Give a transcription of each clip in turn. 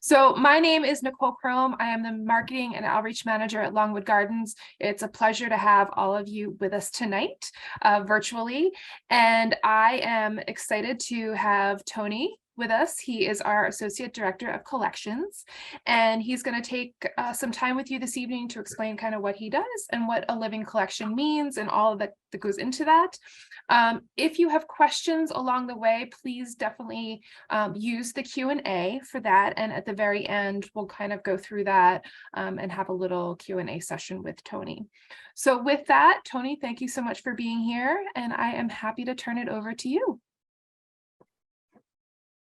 So my name is Nicole Chrome. I am the Marketing and Outreach Manager at Longwood Gardens. It's a pleasure to have all of you with us tonight, virtually. And I am excited to have Tony with us. He is our Associate Director of Collections, and he's going to take some time with you this evening to explain kind of what he does and what a living collection means and all that goes into that. If you have questions along the way, please definitely use the Q&A for that. And at the very end, we'll kind of go through that and have a little Q&A session with Tony. So with that, Tony, thank you so much for being here. And I am happy to turn it over to you.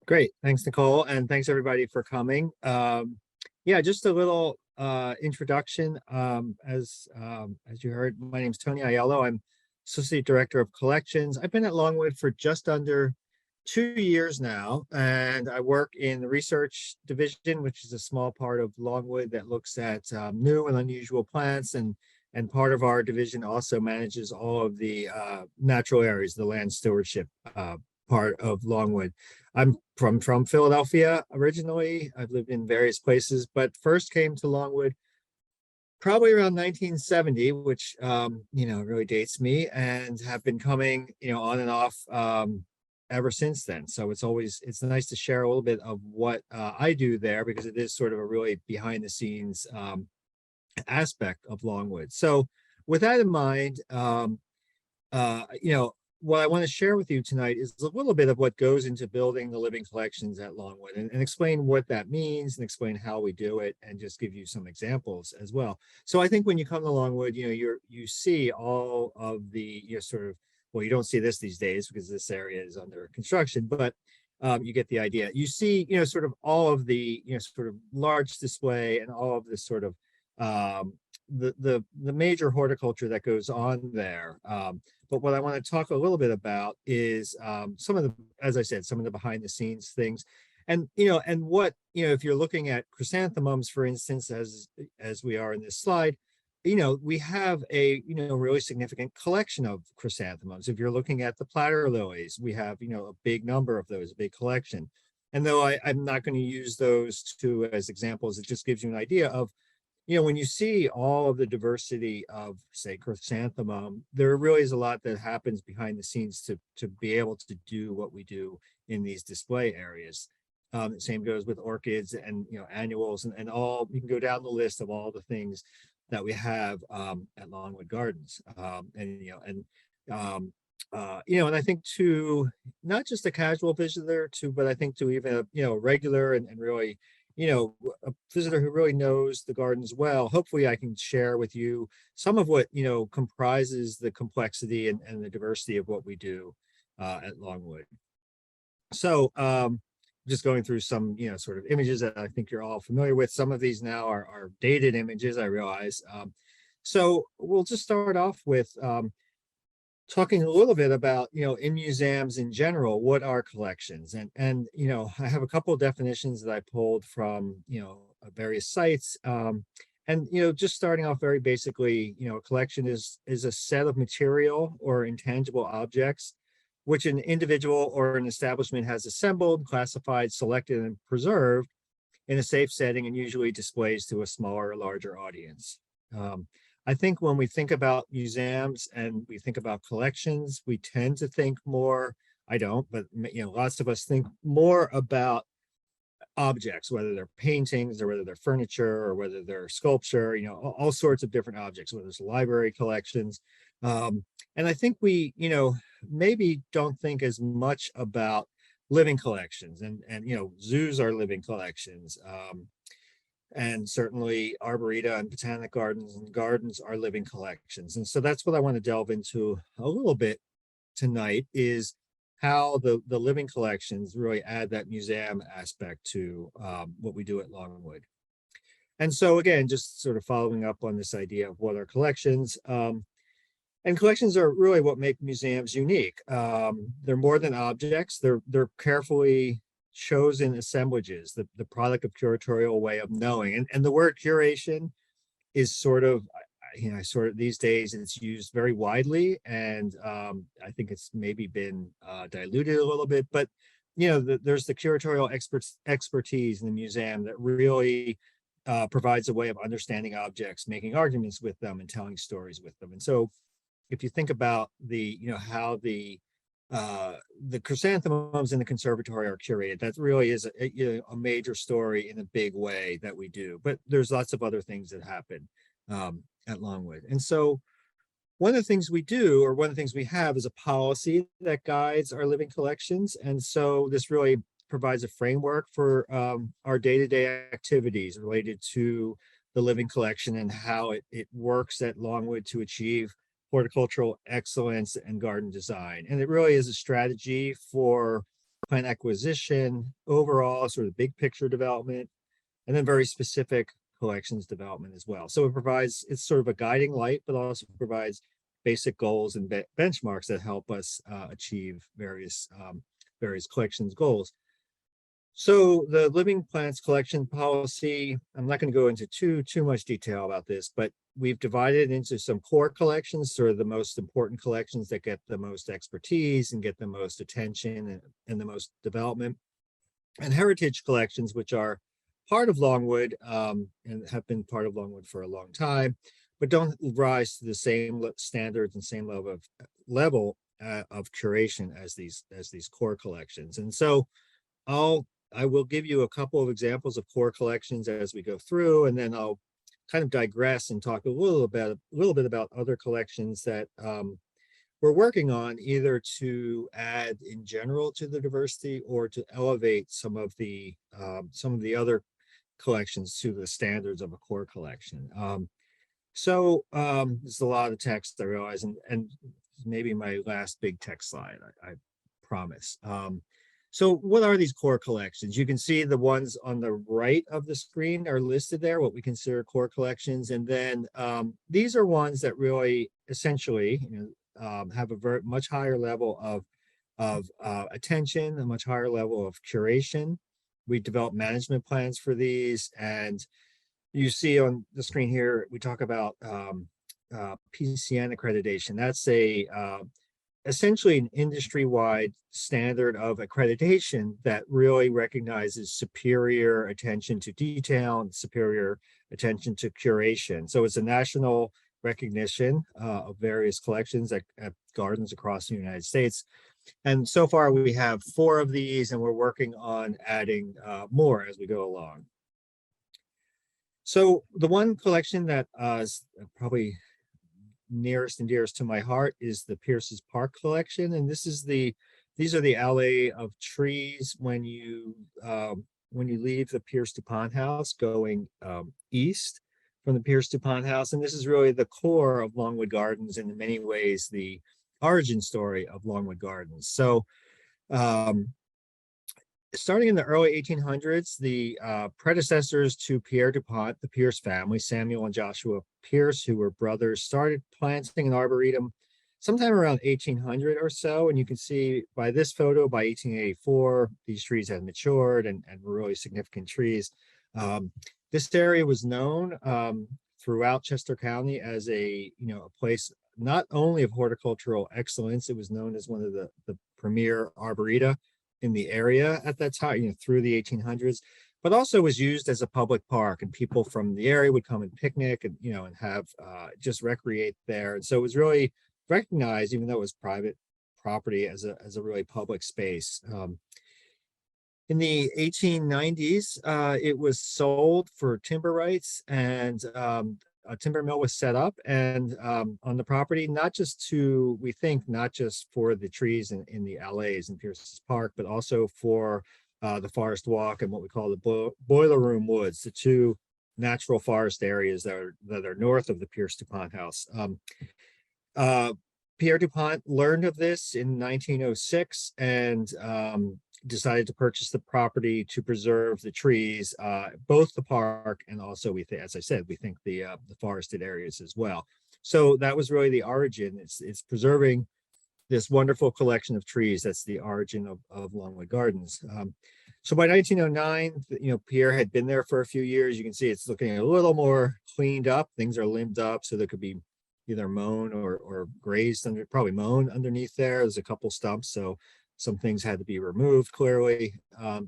Great. Thanks, Nicole. And thanks everybody for coming. Yeah, just a little introduction. As you heard, my name is Tony Aiello. I'm Associate Director of Collections. I've been at Longwood for just under 2 years now, and I work in the research division, which is a small part of Longwood that looks at new and unusual plants, and part of our division also manages all of the natural areas, the land stewardship part of Longwood. I'm from Philadelphia originally. I've lived in various places, but first came to Longwood probably around 1970, which really dates me, and have been coming on and off ever since then. So it's nice to share a little bit of what I do there, because it is sort of a really behind the scenes aspect of Longwood. So with that in mind, what I want to share with you tonight is a little bit of what goes into building the living collections at Longwood, and explain what that means and explain how we do it, and just give you some examples as well. So I think when you come to Longwood, you see all of the well, you don't see this these days because this area is under construction, but you get the idea. You see, sort of all of the sort of large display and all of this sort of the major horticulture that goes on there. But what I want to talk a little bit about is some of the, as I said, some of the behind the scenes things. And, and what, if you're looking at chrysanthemums, for instance, as we are in this slide, we have a, really significant collection of chrysanthemums. If you're looking at the platter lilies, we have, a big number of those, a big collection. And though I'm not going to use those two as examples, it just gives you an idea of, when you see all of the diversity of, say, chrysanthemum, there really is a lot that happens behind the scenes to be able to do what we do in these display areas. The same goes with orchids and annuals and all. You can go down the list of all the things that we have at Longwood Gardens, and I think to not just a casual visitor, but I think to even a regular and really a visitor who really knows the gardens well. Hopefully I can share with you some of what comprises the complexity and the diversity of what we do at Longwood. So just going through some sort of images that I think you're all familiar with. Some of these now are dated images, I realize. So we'll just start off with talking a little bit about, in museums in general, what are collections? And I have a couple of definitions that I pulled from, various sites. And, just starting off very basically, a collection is a set of material or intangible objects which an individual or an establishment has assembled, classified, selected, and preserved in a safe setting, and usually displays to a smaller or larger audience. I think when we think about museums and we think about collections, we tend to think more, I don't, but lots of us think more about objects, whether they're paintings or whether they're furniture or whether they're sculpture, all sorts of different objects, whether it's library collections. And I think we, maybe don't think as much about living collections, and zoos are living collections. And certainly arboreta and botanic gardens and gardens are living collections. And so that's what I want to delve into a little bit tonight, is how the living collections really add that museum aspect to what we do at Longwood. And so again, just sort of following up on this idea of what are collections. And collections are really what make museums unique. They're more than objects. They're carefully chosen assemblages, the product of curatorial way of knowing. And the word curation is sort of these days it's used very widely, and I think it's maybe been diluted a little bit, but there's the curatorial expertise in the museum that really provides a way of understanding objects, making arguments with them, and telling stories with them. And so, if you think about how the chrysanthemums in the conservatory are curated, that really is a major story in a big way that we do. But there's lots of other things that happen at Longwood. And so one of the things we do, or one of the things we have, is a policy that guides our living collections. And so this really provides a framework for our day-to-day activities related to the living collection and how it works at Longwood to achieve horticultural excellence and garden design. And it really is a strategy for plant acquisition, overall sort of big picture development, and then very specific collections development as well. So it's sort of a guiding light, but also provides basic goals and benchmarks that help us achieve various collections goals. So the living plants collection policy, I'm not going to go into too much detail about this, but we've divided it into some core collections, sort of the most important collections that get the most expertise and get the most attention and the most development, and heritage collections, which are part of Longwood and have been part of Longwood for a long time, but don't rise to the same standards and same level of curation as these core collections. And so I will give you a couple of examples of core collections as we go through, and then I'll kind of digress and talk a little bit about other collections that we're working on, either to add in general to the diversity or to elevate some of the other collections to the standards of a core collection. There's a lot of text, I realize, and maybe my last big text slide, I promise. So what are these core collections? You can see the ones on the right of the screen are listed there, what we consider core collections. And then these are ones that really essentially have a very much higher level of attention, a much higher level of curation. We develop management plans for these. And you see on the screen here, we talk about PCN accreditation. That's essentially an industry-wide standard of accreditation that really recognizes superior attention to detail and superior attention to curation. So it's a national recognition of various collections at gardens across the United States. And so far we have 4 of these, and we're working on adding more as we go along. So the one collection that is probably nearest and dearest to my heart is the Pierce's Park collection, and these are the alley of trees when you leave the Pierce DuPont house going east from the Pierce DuPont house. And this is really the core of Longwood Gardens, and in many ways the origin story of Longwood Gardens. So starting in the early 1800s, the predecessors to Pierre DuPont, the Pierce family, Samuel and Joshua Pierce, who were brothers, started planting an arboretum sometime around 1800 or so. And you can see by this photo, by 1884, these trees had matured and were really significant trees. This area was known throughout Chester County as a place not only of horticultural excellence, it was known as one of the premier arboreta in the area at that time, through the 1800s, but also was used as a public park, and people from the area would come and picnic and and have just recreate there. And so it was really recognized, even though it was private property, as a really public space. In the 1890s, it was sold for timber rights, and a timber mill was set up and on the property, not just for the trees in the alleys in Pierce's Park, but also for the Forest Walk and what we call the Boiler Room Woods, the 2 natural forest areas that are north of the Pierce DuPont house. Pierre DuPont learned of this in 1906 and decided to purchase the property to preserve the trees, both the park and also, as I said, we think the forested areas as well. So that was really the origin. It's preserving this wonderful collection of trees. That's the origin of Longwood Gardens. So by 1909, Pierre had been there for a few years. You can see it's looking a little more cleaned up. Things are limbed up, so there could be either mown or grazed probably mown underneath there. There's a couple stumps, so Some things had to be removed clearly.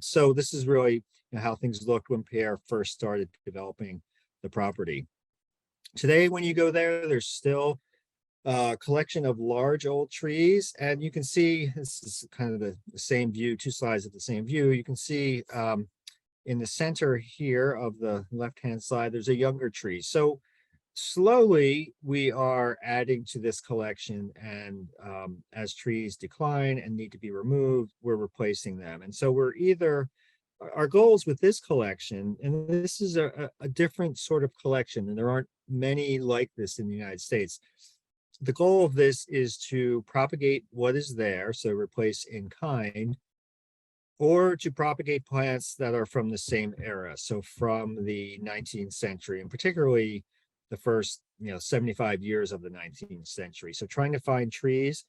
So this is really how things looked when Pierre first started developing the property. Today, when you go there, there's still a collection of large old trees, and you can see this is kind of the same view, two sides of the same view. You can see in the center here of the left-hand side, there's a younger tree. So slowly we are adding to this collection, and as trees decline and need to be removed, we're replacing them. And so we're either, our goals with this collection, and this is a different sort of collection, and there aren't many like this in the United States. The goal of this is to propagate what is there, so replace in kind, or to propagate plants that are from the same era, so from the 19th century, and particularly the first 75 years of the 19th century. So trying to find trees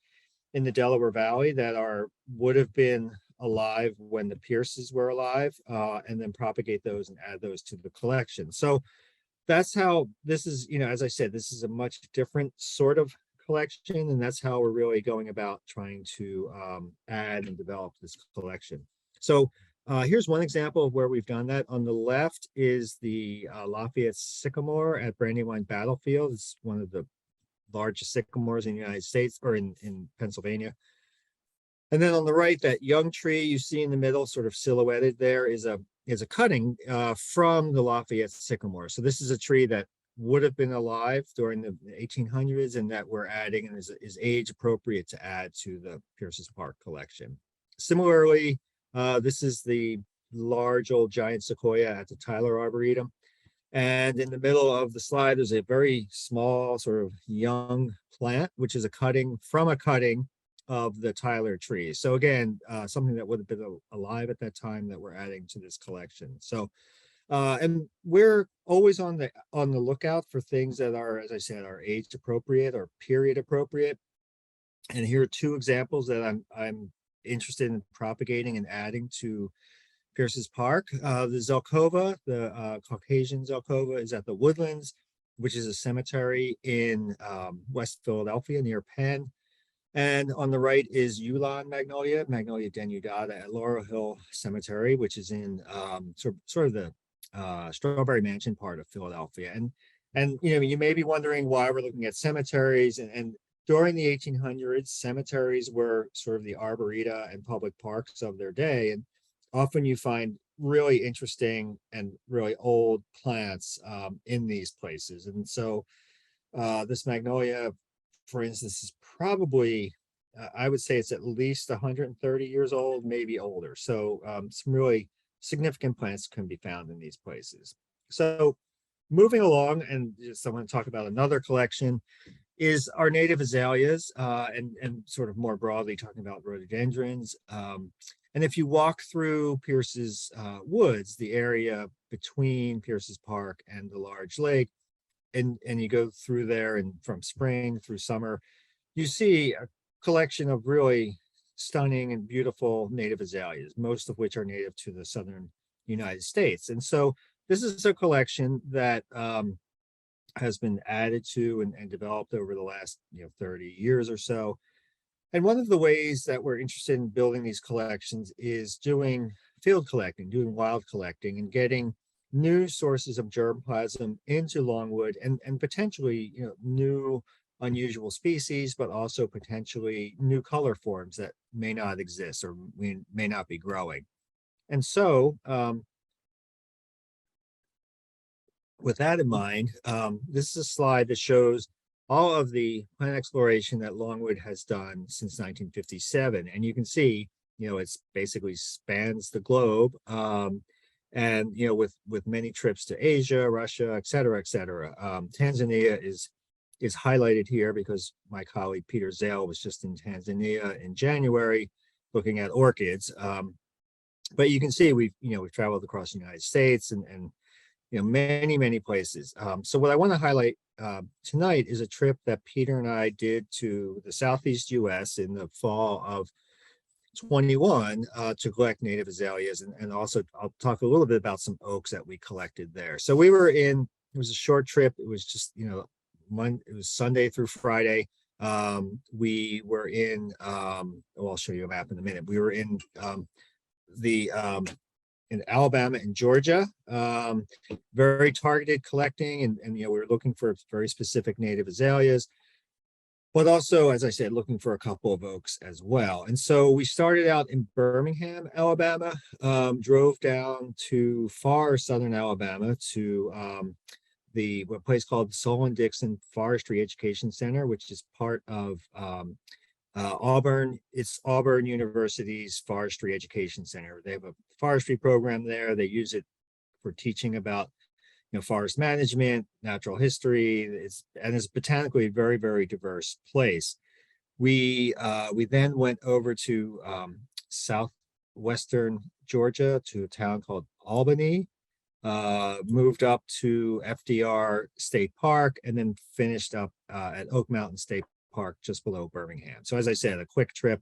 in the Delaware Valley that would have been alive when the Pierces were alive, and then propagate those and add those to the collection. So that's how this is, as I said, this is a much different sort of collection, and that's how we're really going about trying to add and develop this collection. So here's one example of where we've done that. On the left is the Lafayette sycamore at Brandywine Battlefield. It's one of the largest sycamores in the United States, or in Pennsylvania. And then on the right, that young tree you see in the middle, sort of silhouetted there, is a cutting from the Lafayette sycamore. So this is a tree that would have been alive during the 1800s, and that we're adding, and is age appropriate to add to the Pierce's Park collection. Similarly, this is the large old giant sequoia at the Tyler Arboretum. And in the middle of the slide, there's a very small sort of young plant, which is a cutting from a cutting of the Tyler tree. So again, something that would have been alive at that time that we're adding to this collection. So, and we're always on the lookout for things that are, as I said, are age appropriate or period appropriate. And here are two examples that I'm interested in propagating and adding to Pierce's Park. The Zelkova, the Caucasian Zelkova, is at the Woodlands, which is a cemetery in West Philadelphia near Penn. And on the right is Yulon Magnolia, Magnolia denudata at Laurel Hill Cemetery, which is in sort of the Strawberry Mansion part of Philadelphia. And you may be wondering why we're looking at cemeteries. And during the 1800s, cemeteries were sort of the arboreta and public parks of their day. And often you find really interesting and really old plants in these places. And so this magnolia, for instance, is probably, I would say it's at least 130 years old, maybe older. So some really significant plants can be found in these places. So moving along, and just I want to talk about another collection, is our native azaleas, and sort of more broadly talking about rhododendrons. And if you walk through Pierce's woods, the area between Pierce's Park and the large lake, and you go through there, and from spring through summer, you see a collection of really stunning and beautiful native azaleas, most of which are native to the southern United States. And so this is a collection that has been added to and developed over the last 30 years or so. And one of the ways that we're interested in building these collections is doing field collecting, doing wild collecting, and getting new sources of germplasm into Longwood, and potentially new unusual species, but also potentially new color forms that may not exist or may not be growing. And so with that in mind, this is a slide that shows all of the plant exploration that Longwood has done since 1957. And you can see, it's basically spans the globe. And with many trips to Asia, Russia, et cetera, et cetera. Tanzania is highlighted here because my colleague Peter Zale was just in Tanzania in January looking at orchids. But you can see we've traveled across the United States and many places. So what I want to highlight tonight is a trip that Peter and I did to the Southeast US in the fall of 21 to collect native azaleas, and also I'll talk a little bit about some oaks that we collected there. So we were it was a short trip. It was just it was Sunday through Friday. We were in, well, I'll show you a map in a minute. We were in the in Alabama and Georgia, very targeted collecting, and we were looking for very specific native azaleas, but also, as I said, looking for a couple of oaks as well. And so we started out in Birmingham, Alabama, drove down to far southern Alabama to the what place called the Solon Dixon Forestry Education Center, which is part of Auburn. It's Auburn University's Forestry Education Center. They have a forestry program there. They use it for teaching about forest management, natural history. It's botanically a very, very diverse place. We then went over to southwestern Georgia to a town called Albany, moved up to FDR State Park, and then finished up at Oak Mountain State Park just below Birmingham. So as I said, a quick trip.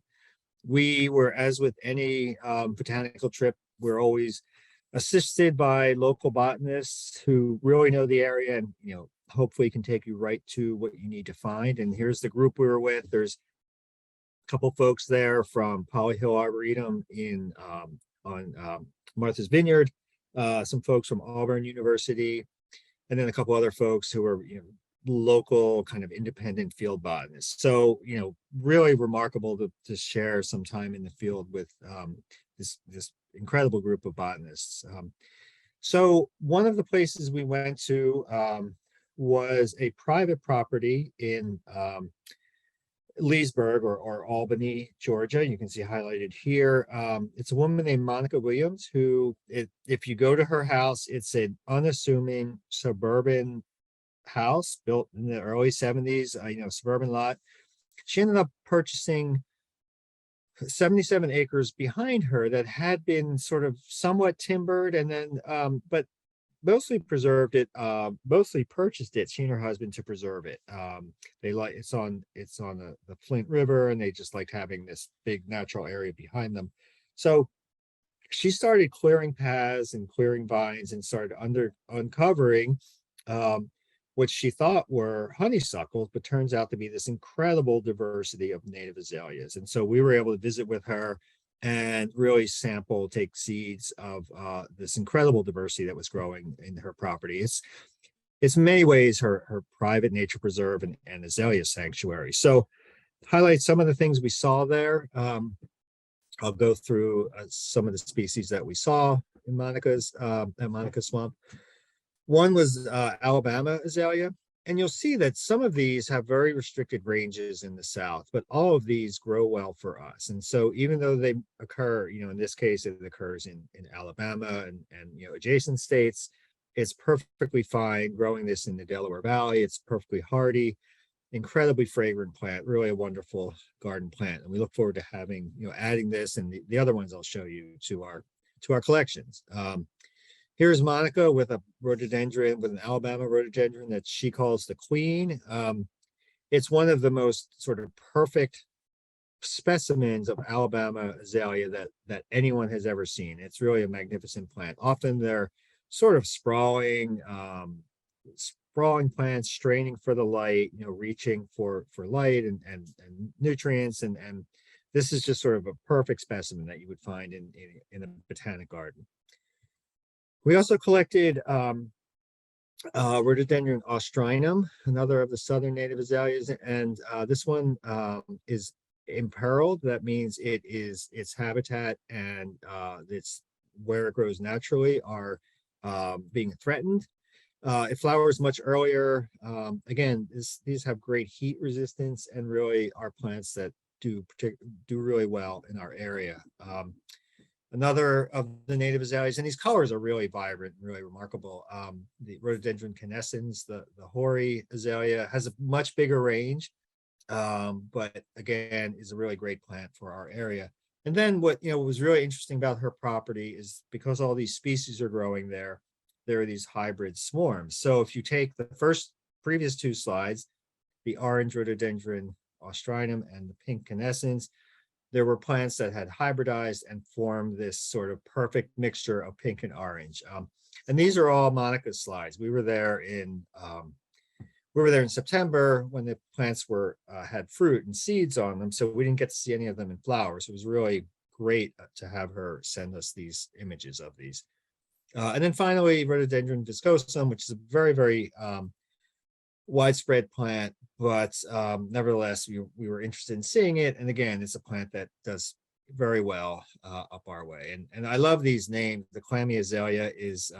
We were, as with any botanical trip, we're always assisted by local botanists who really know the area and hopefully can take you right to what you need to find. And here's the group we were with. There's a couple folks there from Poly Hill Arboretum on Martha's Vineyard, some folks from Auburn University, and then a couple other folks who are local kind of independent field botanists. So really remarkable to share some time in the field with this incredible group of botanists. So one of the places we went to was a private property in Leesburg or Albany, Georgia. You can see highlighted here. It's a woman named Monica Williams who, if you go to her house, it's an unassuming suburban house built in the early 70s, suburban lot. She ended up purchasing 77 acres behind her that had been sort of somewhat timbered and then but mostly preserved it, mostly purchased it, she and her husband, to preserve it. They like it's on the Flint River, and they just liked having this big natural area behind them. So she started clearing paths and clearing vines and started uncovering what she thought were honeysuckles, but turns out to be this incredible diversity of native azaleas. And so we were able to visit with her and really take seeds of this incredible diversity that was growing in her property. It's in many ways her private nature preserve and azalea sanctuary. So highlight some of the things we saw there. I'll go through some of the species that we saw in Monica's at Monica's Swamp. One was Alabama azalea, and you'll see that some of these have very restricted ranges in the South, but all of these grow well for us. And so even though they occur, in this case, it occurs in Alabama and adjacent states, it's perfectly fine growing this in the Delaware Valley. It's perfectly hardy, incredibly fragrant plant, really a wonderful garden plant. And we look forward to having, adding this and the other ones I'll show you to our collections. Here's Monica with a rhododendron, with an Alabama rhododendron that she calls the queen. It's one of the most sort of perfect specimens of Alabama azalea that anyone has ever seen. It's really a magnificent plant. Often they're sort of sprawling plants, straining for the light, reaching for light and nutrients. And this is just sort of a perfect specimen that you would find in a botanic garden. We also collected rhododendron ostrinum, another of the southern native azaleas, and this one is imperiled. That means its habitat and its where it grows naturally are being threatened. It flowers much earlier. Again, these have great heat resistance and really are plants that do really well in our area. Another of the native azaleas, and these colors are really vibrant and really remarkable. The rhododendron canescens, the hoary azalea, has a much bigger range, but again, is a really great plant for our area. And then what was really interesting about her property is because all these species are growing there are these hybrid swarms. So if you take the previous two slides, the orange rhododendron ostrinum and the pink canescens, there were plants that had hybridized and formed this sort of perfect mixture of pink and orange. And these are all Monica's slides. We were there we were there in September when the plants were had fruit and seeds on them, so we didn't get to see any of them in flowers. It was really great to have her send us these images of these. And then finally, Rhododendron viscosum, which is a very, very widespread plant, but nevertheless, we were interested in seeing it. And again, it's a plant that does very well up our way. And I love these names. The clammy azalea is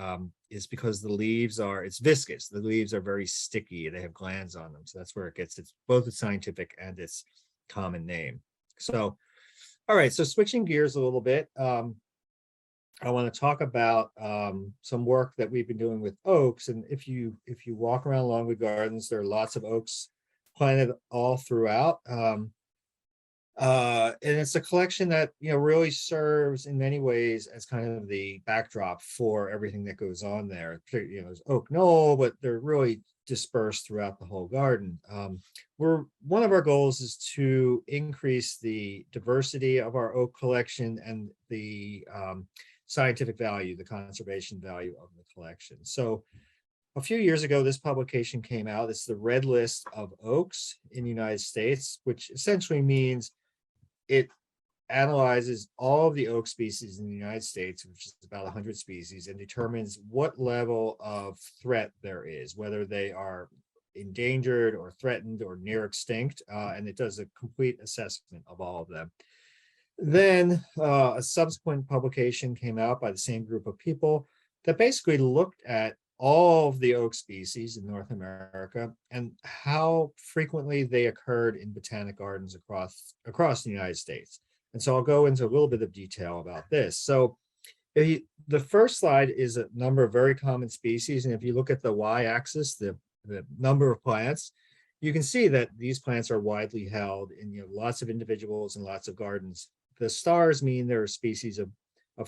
because the leaves are, it's viscous. The leaves are very sticky. They have glands on them. So that's where it gets its both its scientific and its common name. So, all right. So switching gears a little bit, I want to talk about some work that we've been doing with oaks. And if you walk around Longwood Gardens, there are lots of oaks planted all throughout. And it's a collection that really serves in many ways as kind of the backdrop for everything that goes on there. There's oak knoll, but they're really dispersed throughout the whole garden. One of our goals is to increase the diversity of our oak collection and the scientific value, the conservation value of the collection. So a few years ago, this publication came out. It's the Red List of Oaks in the United States, which essentially means it analyzes all of the oak species in the United States, which is about 100 species, and determines what level of threat there is, whether they are endangered or threatened or near extinct, and it does a complete assessment of all of them. Then a subsequent publication came out by the same group of people that basically looked at all of the oak species in North America and how frequently they occurred in botanic gardens across the United States. And so I'll go into a little bit of detail about this. So the first slide is a number of very common species. And if you look at the y-axis, the number of plants, you can see that these plants are widely held in lots of individuals and lots of gardens. The stars mean they're a species of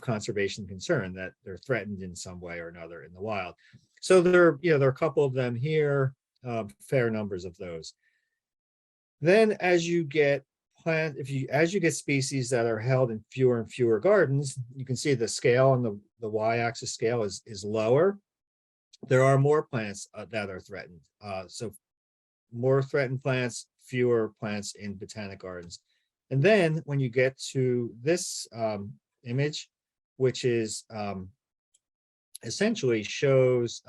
conservation concern, that they're threatened in some way or another in the wild. So there are a couple of them here, fair numbers of those. Then as you get species that are held in fewer and fewer gardens, you can see the scale on the y-axis scale is lower. There are more plants that are threatened. So more threatened plants, fewer plants in botanic gardens. And then when you get to this image, which is essentially shows,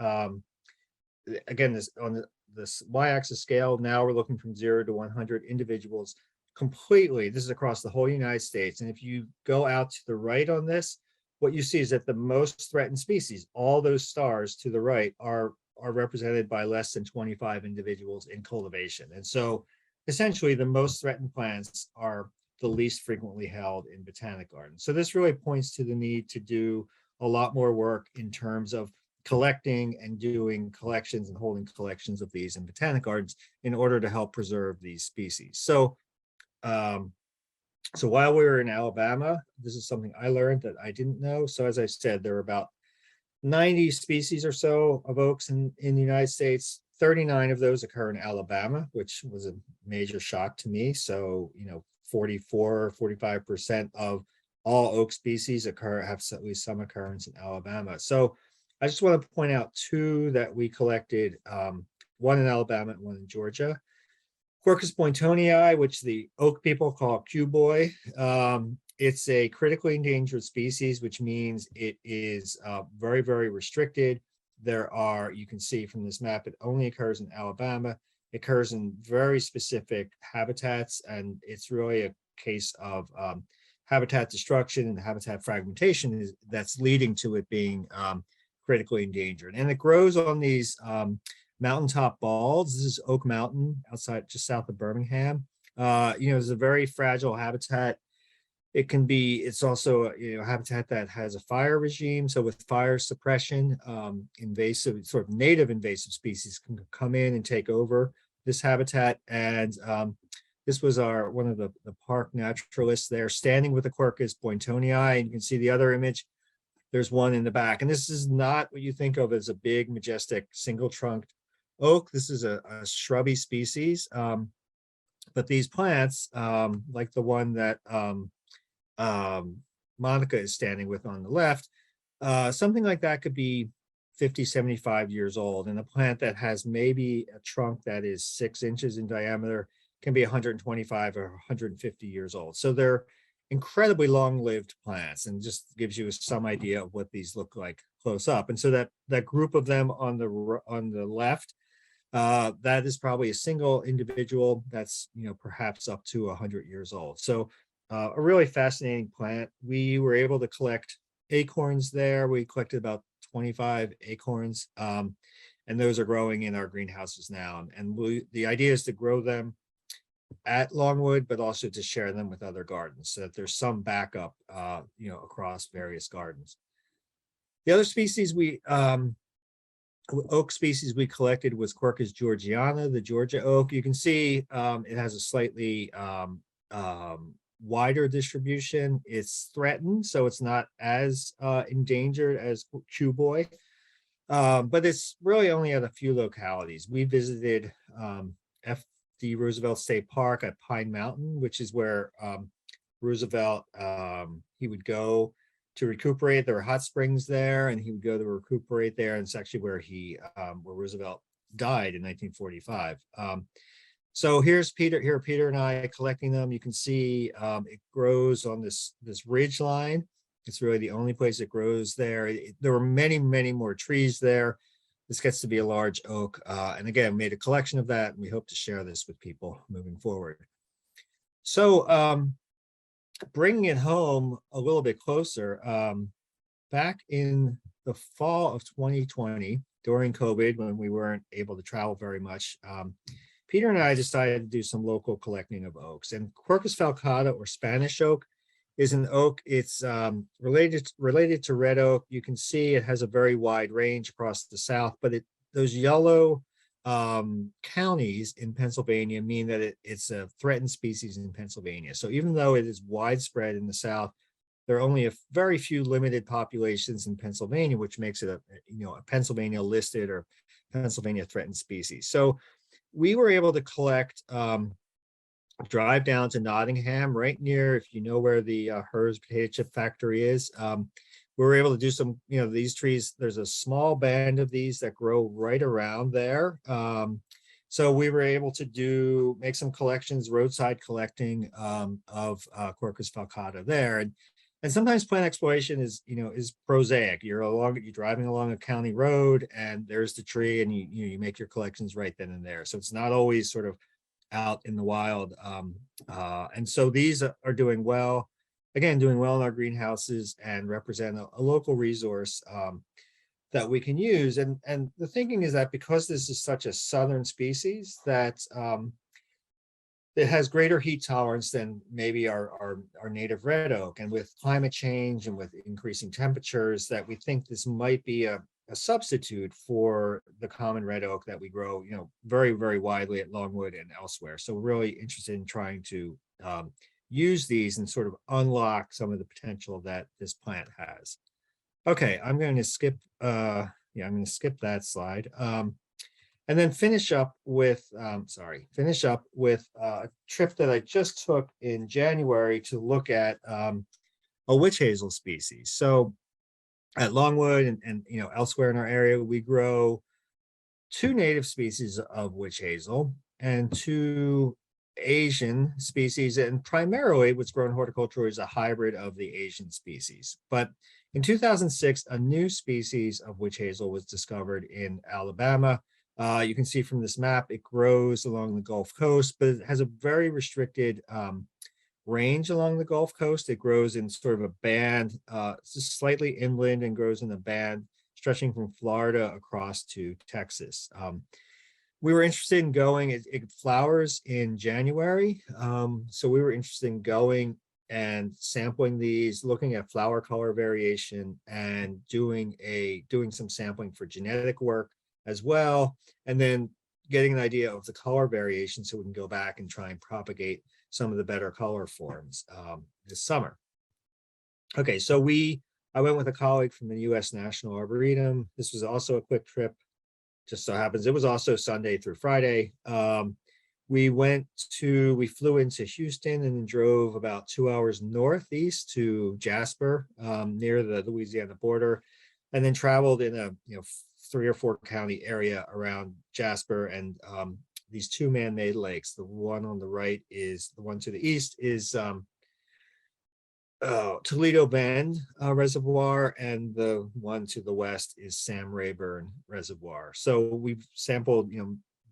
again, this on this y-axis scale, now we're looking from 0 to 100 individuals completely. This is across the whole United States. And if you go out to the right on this, what you see is that the most threatened species, all those stars to the right, are represented by less than 25 individuals in cultivation. And so essentially the most threatened plants are the least frequently held in botanic gardens. So this really points to the need to do a lot more work in terms of collecting and doing collections and holding collections of these in botanic gardens in order to help preserve these species. So while we were in Alabama, this is something I learned that I didn't know. So as I said, there are about 90 species or so of oaks in the United States. 39 of those occur in Alabama, which was a major shock to me. So, 44, 45% of all oak species have at least some occurrence in Alabama. So I just want to point out two that we collected, one in Alabama and one in Georgia. Quercus boyntonii, which the oak people call Q-boy. It's a critically endangered species, which means it is very, very restricted. You can see from this map, it only occurs in Alabama. It occurs in very specific habitats, and it's really a case of habitat destruction and habitat fragmentation that's leading to it being critically endangered. And it grows on these mountaintop balds. This is Oak Mountain outside, just south of Birmingham. It's a very fragile habitat. It's also a habitat that has a fire regime. So with fire suppression, invasive, sort of native invasive species can come in and take over this habitat. And this was one of the park naturalists there standing with the Quercus boyntonii. And you can see the other image. There's one in the back. And this is not what you think of as a big, majestic, single-trunked oak. This is a shrubby species. But these plants, like the one that Monica is standing with on the left, something like that could be 50, 75 years old. And a plant that has maybe a trunk that is 6 inches in diameter can be 125 or 150 years old. So they're incredibly long-lived plants, and just gives you some idea of what these look like close up. And so that group of them on the left, that is probably a single individual that's, perhaps up to 100 years old. So a really fascinating plant. We were able to collect acorns there. We collected about 25 acorns, and those are growing in our greenhouses now. And the idea is to grow them at Longwood, but also to share them with other gardens so that there's some backup, across various gardens. The other species oak species we collected was Quercus georgiana, the Georgia oak. You can see it has a slightly wider distribution. It's threatened, so it's not as endangered as Chew Boy, but it's really only at a few localities. We visited F.D. Roosevelt State Park at Pine Mountain, which is where Roosevelt, he would go to recuperate. There were hot springs there, and he would go to recuperate there. And it's actually where where Roosevelt died in 1945. So here are Peter and I collecting them. You can see it grows on this ridge line. It's really the only place it grows there. There were many, many more trees there. This gets to be a large oak. And again, made a collection of that, and we hope to share this with people moving forward. So bringing it home a little bit closer, back in the fall of 2020, during COVID, when we weren't able to travel very much, Peter and I decided to do some local collecting of oaks. And Quercus falcata, or Spanish oak, is an oak. It's related to red oak. You can see it has a very wide range across the South, but those yellow counties in Pennsylvania mean that it's a threatened species in Pennsylvania. So even though it is widespread in the South, there are only a very few limited populations in Pennsylvania, which makes it a Pennsylvania listed or Pennsylvania threatened species. So we were able to collect, drive down to Nottingham, right near, if you know where the Hers potato chip factory is. We were able to do some, these trees, there's a small band of these that grow right around there. So we were able to make some collections, roadside collecting of Quercus falcata there. And sometimes plant exploration is prosaic. You're driving along a county road, and there's the tree, and you make your collections right then and there. So it's not always sort of out in the wild. And so these are doing well. Again, doing well in our greenhouses and represent a local resource that we can use. And the thinking is that because this is such a southern species, that it has greater heat tolerance than maybe our native red oak. And with climate change and with increasing temperatures, that we think this might be a substitute for the common red oak that we grow, very, very widely at Longwood and elsewhere. So we're really interested in trying to use these and sort of unlock some of the potential that this plant has. Okay, I'm going to skip, I'm going to skip that slide. And then finish up with a trip that I just took in January to look at a witch hazel species. So at Longwood and elsewhere in our area, we grow 2 native species of witch hazel and 2 Asian species, and primarily what's grown horticulturally is a hybrid of the Asian species. But in 2006, a new species of witch hazel was discovered in Alabama. You can see from this map, it grows along the Gulf Coast, but it has a very restricted range along the Gulf Coast. It grows in sort of a band, just slightly inland, and grows in a band stretching from Florida across to Texas. We were interested in going, it flowers in January. So we were interested in going and sampling these, looking at flower color variation, and doing some sampling for genetic work as well, and then getting an idea of the color variation so we can go back and try and propagate some of the better color forms this summer. Okay, so I went with a colleague from the U.S. National Arboretum. This was also a quick trip. Just so happens it was also Sunday through Friday. We flew into Houston and then drove about 2 hours northeast to Jasper, near the Louisiana border, and then traveled in a 3 or 4 county area around Jasper and these 2 man-made lakes. The one on the right is the one to the east is Toledo Bend Reservoir, and the one to the west is Sam Rayburn Reservoir. So we've sampled,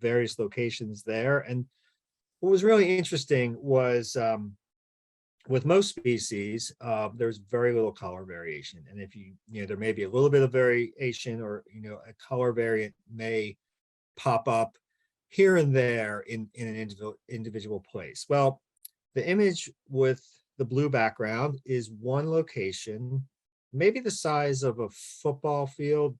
various locations there. And what was really interesting was with most species, there's very little color variation. And if there may be a little bit of variation, or, a color variant may pop up here and there in an individual place. Well, the image with the blue background is one location, maybe the size of a football field,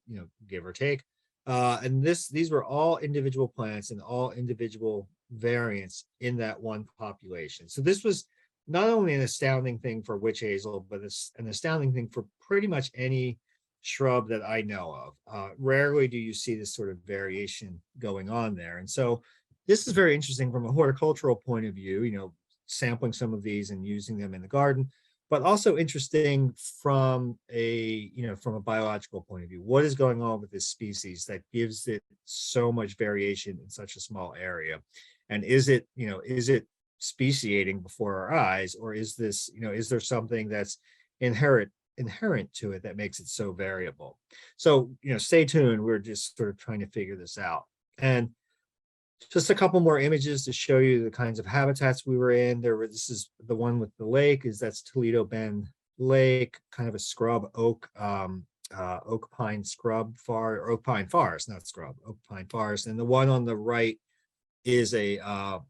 give or take. And these were all individual plants and all individual variants in that one population. So this was not only an astounding thing for witch hazel, but it's an astounding thing for pretty much any shrub that I know of. Rarely do you see this sort of variation going on there. And so this is very interesting from a horticultural point of view, sampling some of these and using them in the garden, but also interesting from a biological point of view. What is going on with this species that gives it so much variation in such a small area? And is it speciating before our eyes, or is there something that's inherent to it that makes it so variable? So, stay tuned. We're just sort of trying to figure this out. And just a couple more images to show you the kinds of habitats we were in. This is the one with the lake, that's Toledo Bend Lake, kind of a scrub oak, oak pine scrub forest, or oak pine forest, not scrub, oak pine forest. And the one on the right is a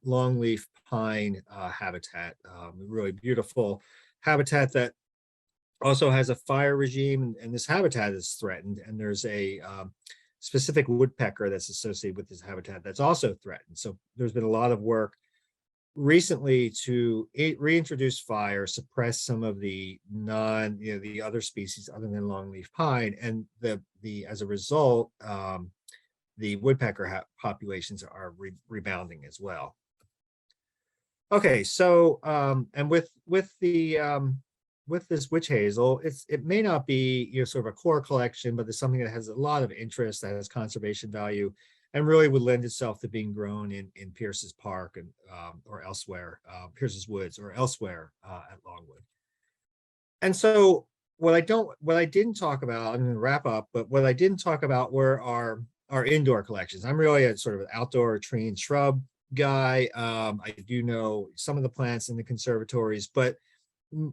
longleaf pine habitat, really beautiful habitat that also has a fire regime, and this habitat is threatened, and there's a specific woodpecker that's associated with this habitat that's also threatened. So there's been a lot of work recently to reintroduce fire, suppress some of the the other species other than longleaf pine, and as a result, the woodpecker populations are rebounding as well. Okay, so and with this witch hazel, it may not be sort of a core collection, but it's something that has a lot of interest, that has conservation value, and really would lend itself to being grown in Pierce's Park and or elsewhere, Pierce's Woods or elsewhere at Longwood. And so what I didn't talk about, I'm going to wrap up, but what I didn't talk about were our indoor collections. I'm really a sort of an outdoor tree and shrub guy. I do know some of the plants in the conservatories, but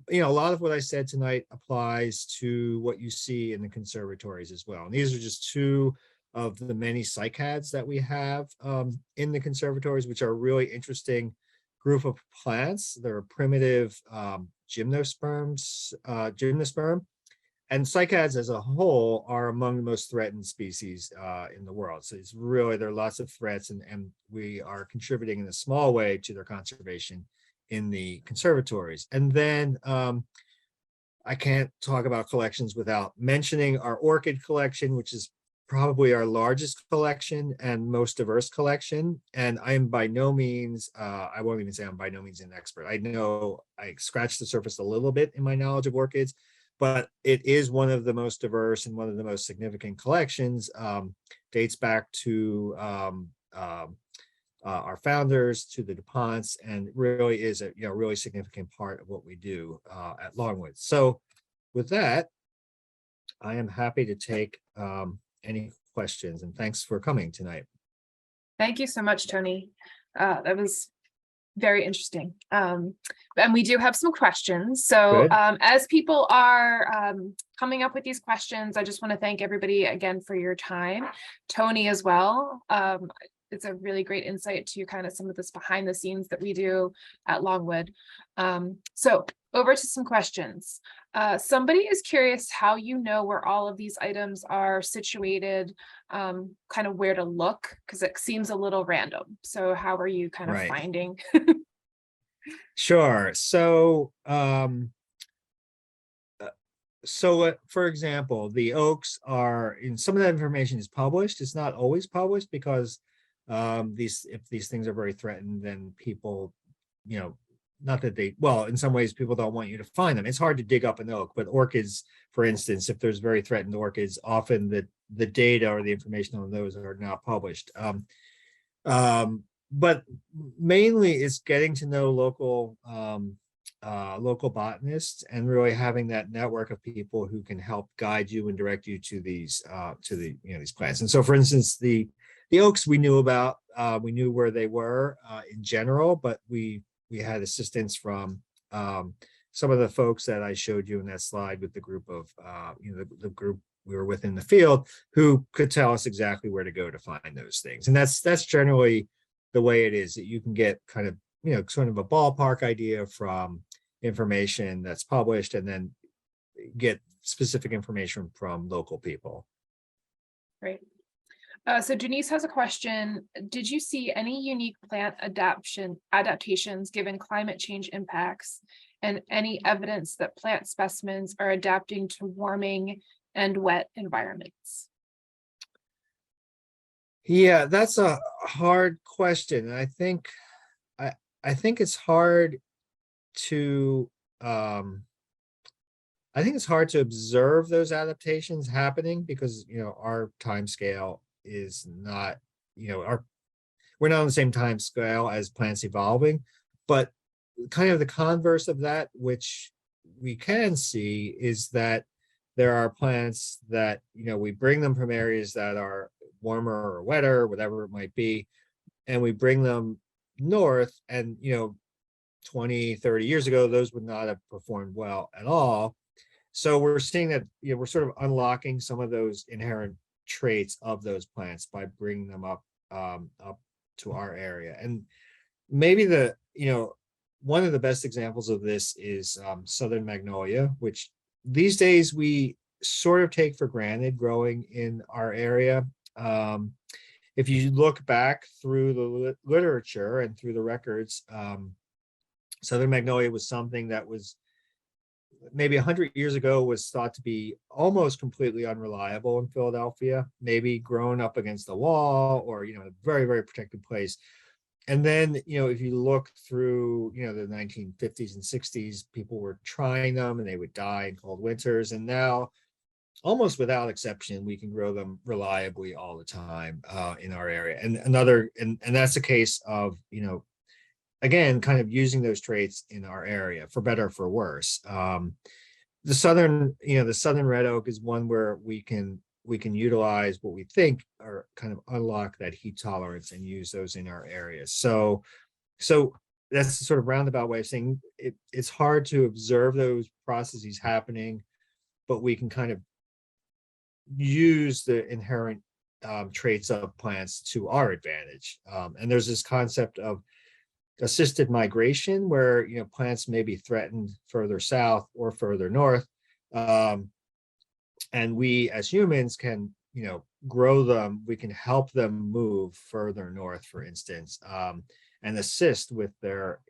a lot of what I said tonight applies to what you see in the conservatories as well. And these are just 2 of the many cycads that we have in the conservatories, which are a really interesting group of plants. They're primitive gymnosperm, and cycads as a whole are among the most threatened species in the world. So there are lots of threats, and we are contributing in a small way to their conservation in the conservatories. And then I can't talk about collections without mentioning our orchid collection, which is probably our largest collection and most diverse collection. And I am by no means, I won't even say I'm by no means an expert. I know I scratched the surface a little bit in my knowledge of orchids, but it is one of the most diverse and one of the most significant collections. Dates back to our founders, to the DuPonts, and really is a really significant part of what we do at Longwood. So with that, I am happy to take any questions, and thanks for coming tonight. Thank you so much, Tony. That was very interesting. And we do have some questions. So as people are coming up with these questions, I just want to thank everybody again for your time. Tony as well. It's a really great insight to kind of some of this behind the scenes that we do at Longwood. So over to some questions. Somebody is curious how you know where all of these items are situated, kind of where to look, because it seems a little random. So how are you kind of finding? Sure. So for example, the oaks are, in some of that information is published. It's not always published because if these things are very threatened, then people not that they, well, in some ways people don't want you to find them. It's hard to dig up an oak, but orchids, for instance, if there's very threatened orchids, often the data or the information on those are not published. But mainly it's getting to know local botanists and really having that network of people who can help guide you and direct you to these these plants. And so, for instance, the oaks we knew about, we knew where they were in general, but we had assistance from some of the folks that I showed you in that slide with the group of the group we were with in the field, who could tell us exactly where to go to find those things. And that's generally the way it is, that you can get kind of sort of a ballpark idea from information that's published, and then get specific information from local people. Great. So Denise has a question. Did you see any unique plant adaptations given climate change impacts, and any evidence that plant specimens are adapting to warming and wet environments? Yeah, that's a hard question. And I think it's hard to I think it's hard to observe those adaptations happening because our time scale is not, we're not on the same time scale as plants evolving. But kind of the converse of that, which we can see, is that there are plants that we bring them from areas that are warmer or wetter, whatever it might be, and we bring them north, and 20, 30 years ago, those would not have performed well at all. So we're seeing that we're sort of unlocking some of those inherent traits of those plants by bringing them up to our area. And maybe one of the best examples of this is southern magnolia, which these days we sort of take for granted growing in our area. If you look back through the literature and through the records, southern magnolia was something that was maybe 100 years ago was thought to be almost completely unreliable in Philadelphia, maybe grown up against the wall, or a very, very protected place. And then if you look through the 1950s and 60s, people were trying them and they would die in cold winters. And now, almost without exception, we can grow them reliably all the time in our area. And that's a case of again, kind of using those traits in our area, for better or for worse. The southern red oak is one where we can utilize what we think are kind of unlock that heat tolerance and use those in our areas. So that's the sort of roundabout way of saying it's hard to observe those processes happening, but we can kind of use the inherent traits of plants to our advantage. And there's this concept of assisted migration where plants may be threatened further south or further north, and we as humans can grow them. We can help them move further north, for instance, and assist with their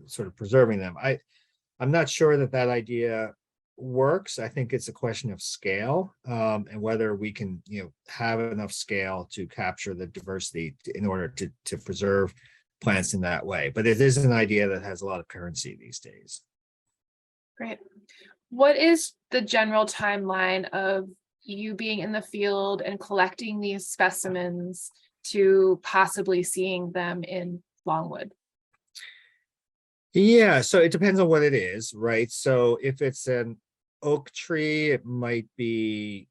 sort of preserving them. I'm not sure that idea works. I think it's a question of scale, and whether we can have enough scale to capture the diversity in order to preserve plants in that way. But it is an idea that has a lot of currency these days. Great. What is the general timeline of you being in the field and collecting these specimens to possibly seeing them in Longwood? Yeah, so it depends on what it is, right? So if it's an oak tree, it might be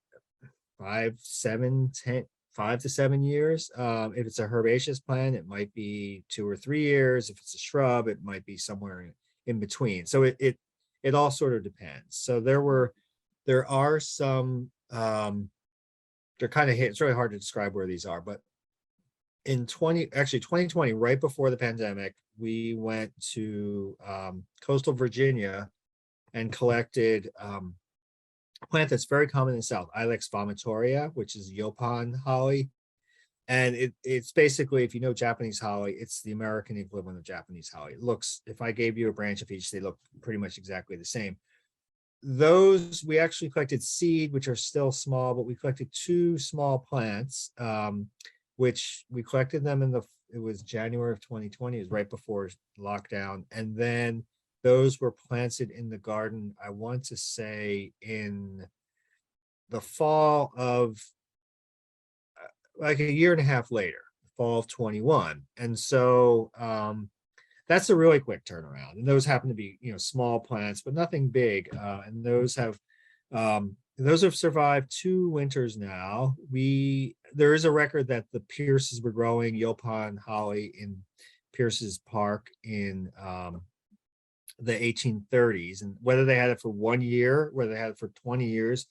5 to 7 years. If it's a herbaceous plant, it might be 2 or 3 years. If it's a shrub, it might be somewhere in between. So it all sort of depends. So there are some they're kind of it's really hard to describe where these are, but in 2020, right before the pandemic, we went to coastal Virginia and collected a plant that's very common in the South, Ilex vomitoria, which is Yopon holly. And it's basically, if you know Japanese holly, it's the American equivalent of Japanese holly. It looks, if I gave you a branch of each, they look pretty much exactly the same. Those, we actually collected seed, which are still small, but we collected 2 small plants, which we collected them it was January of 2020, it was right before lockdown. And then those were planted in the garden, I want to say in the fall of like a year and a half later, fall of 21. And so that's a really quick turnaround. And those happen to be, small plants, but nothing big. And those have survived 2 winters now. There is a record that the Pierces were growing Yopon holly in Pierce's Park in the 1830s, and whether they had it for 1 year, whether they had it for 20 years,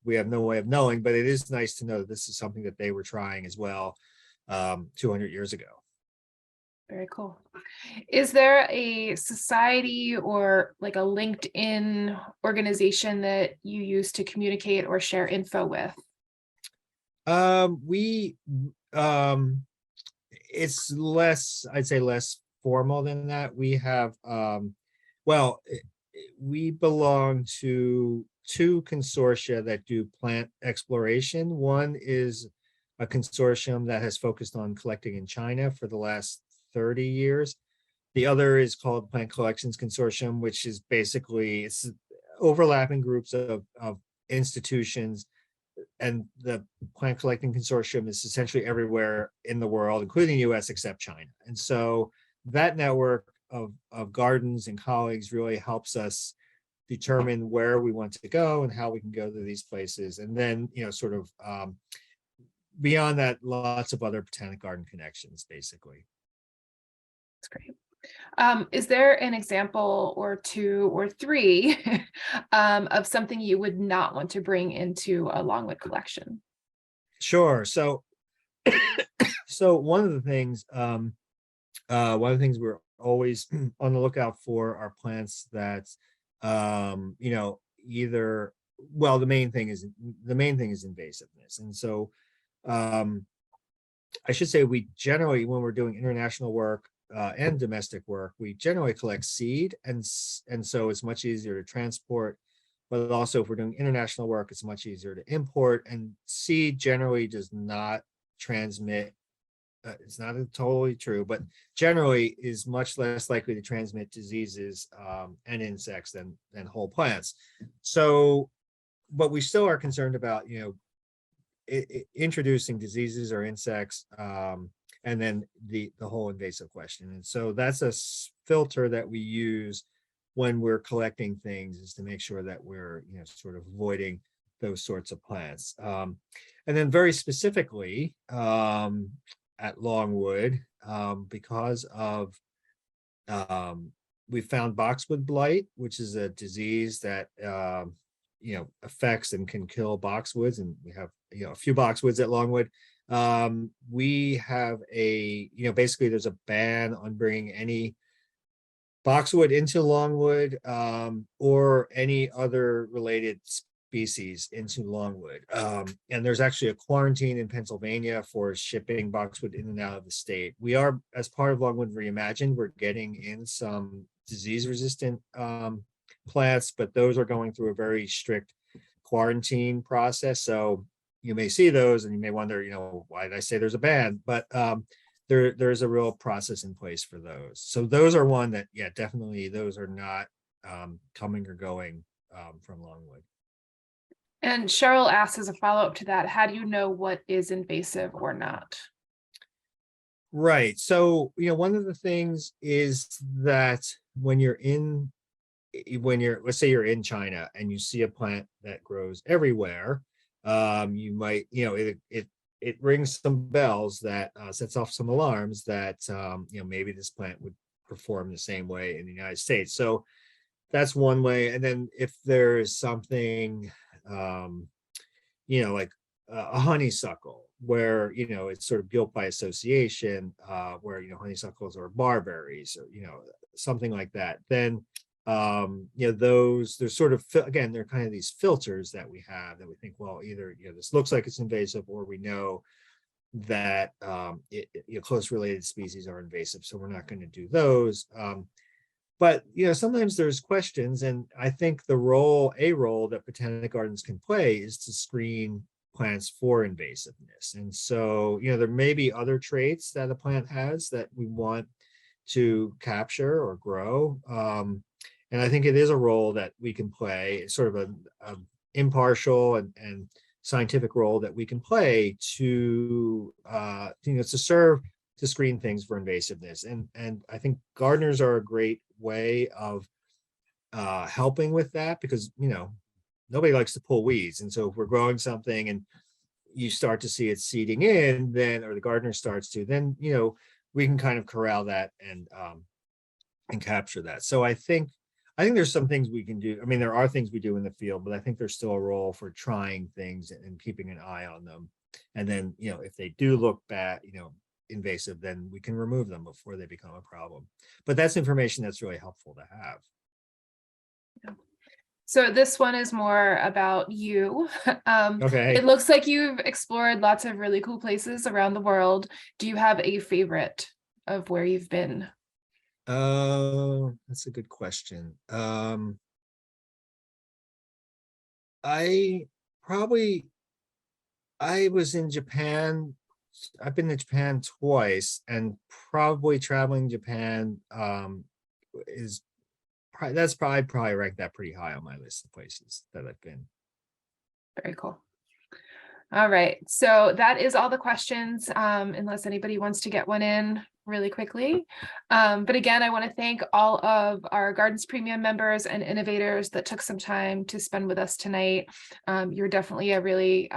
we have no way of knowing, but it is nice to know that this is something that they were trying as well 200 years ago. Very cool. Is there a society or like a LinkedIn organization that you use to communicate or share info with? We it's less, I'd say less formal than that. We have well, we belong to 2 consortia that do plant exploration. One is a consortium that has focused on collecting in China for the last 30 years. The other is called Plant Collections Consortium, which is basically, it's overlapping groups of institutions. And the Plant Collecting Consortium is essentially everywhere in the world, including the US, except China. And so that network of gardens and colleagues really helps us determine where we want to go and how we can go to these places. And then, sort of beyond that, lots of other botanic garden connections, basically. That's great. Is there an example or 2 or 3 of something you would not want to bring into a Longwood collection? Sure. So, so one of the things we're always on the lookout for are plants that, either, well, the main thing is invasiveness. And so, I should say we generally, when we're doing international work and domestic work, we generally collect seed, and so it's much easier to transport. But also, if we're doing international work, it's much easier to import. And seed generally does not transmit. It's not totally true, but generally is much less likely to transmit diseases and insects than whole plants. So, but we still are concerned about introducing diseases or insects, and then the whole invasive question. And so that's a filter that we use when we're collecting things, is to make sure that we're sort of avoiding those sorts of plants. And then very specifically at Longwood, because of we found boxwood blight, which is a disease that affects and can kill boxwoods, and we have a few boxwoods at Longwood. We have basically there's a ban on bringing any boxwood into Longwood or any other related species into Longwood. And there's actually a quarantine in Pennsylvania for shipping boxwood in and out of the state. We are, as part of Longwood Reimagined, we're getting in some disease resistant plants, but those are going through a very strict quarantine process. So you may see those and you may wonder, why did I say there's a ban? But there's a real process in place for those. So those are one that, yeah, definitely those are not coming or going from Longwood. And Cheryl asks as a follow-up to that, how do you know what is invasive or not? Right. So, one of the things is that let's say you're in China and you see a plant that grows everywhere, you might, it rings some bells that sets off some alarms that, maybe this plant would perform the same way in the United States. So that's one way. And then if there is something, like a honeysuckle, where it's sort of guilt by association, where honeysuckles are barberries, or something like that, then those, there's sort of, again, they're kind of these filters that we have that we think, well, either this looks like it's invasive, or we know that close related species are invasive, so we're not going to do those. But sometimes there's questions, and I think a role that botanic gardens can play is to screen plants for invasiveness. And so, there may be other traits that a plant has that we want to capture or grow. And I think it is a role that we can play, sort of a impartial and scientific role that we can play to to screen things for invasiveness. And I think gardeners are a great way of helping with that, because nobody likes to pull weeds. And so if we're growing something and you start to see it seeding in, then, or the gardener starts to, then we can kind of corral that and capture that. So I think there's some things we can do. I mean, there are things we do in the field, but I think there's still a role for trying things and keeping an eye on them. And then, if they do look bad, invasive, then we can remove them before they become a problem. But that's information that's really helpful to have. So this one is more about you. Okay. It looks like you've explored lots of really cool places around the world. Do you have a favorite of where you've been? That's a good question. I was in Japan. I've been to Japan twice, and probably traveling Japan is that's probably rank that pretty high on my list of places that I've been. Very cool. All right, so that is all the questions, unless anybody wants to get one in really quickly. But again, I want to thank all of our Gardens Premium members and innovators that took some time to spend with us tonight. You're definitely a really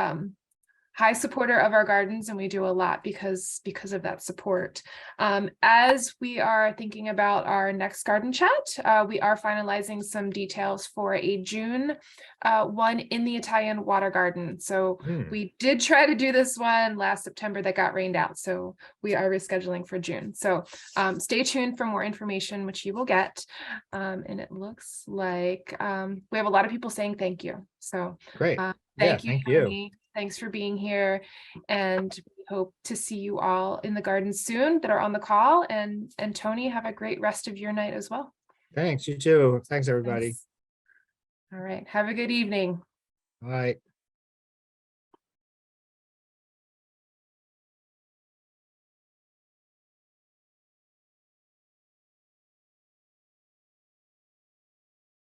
high supporter of our gardens, and we do a lot because of that support. As we are thinking about our next garden chat, we are finalizing some details for a June one in the Italian water garden. So we did try to do this one last September that got rained out. So we are rescheduling for June. So stay tuned for more information, which you will get. And it looks like we have a lot of people saying thank you. So great. thank you, Thank Tony. you. Thanks for being here, and we hope to see you all in the garden soon that are on the call. And Tony, have a great rest of your night as well. Thanks, you too. Thanks, everybody. Thanks. All right, have a good evening. All right.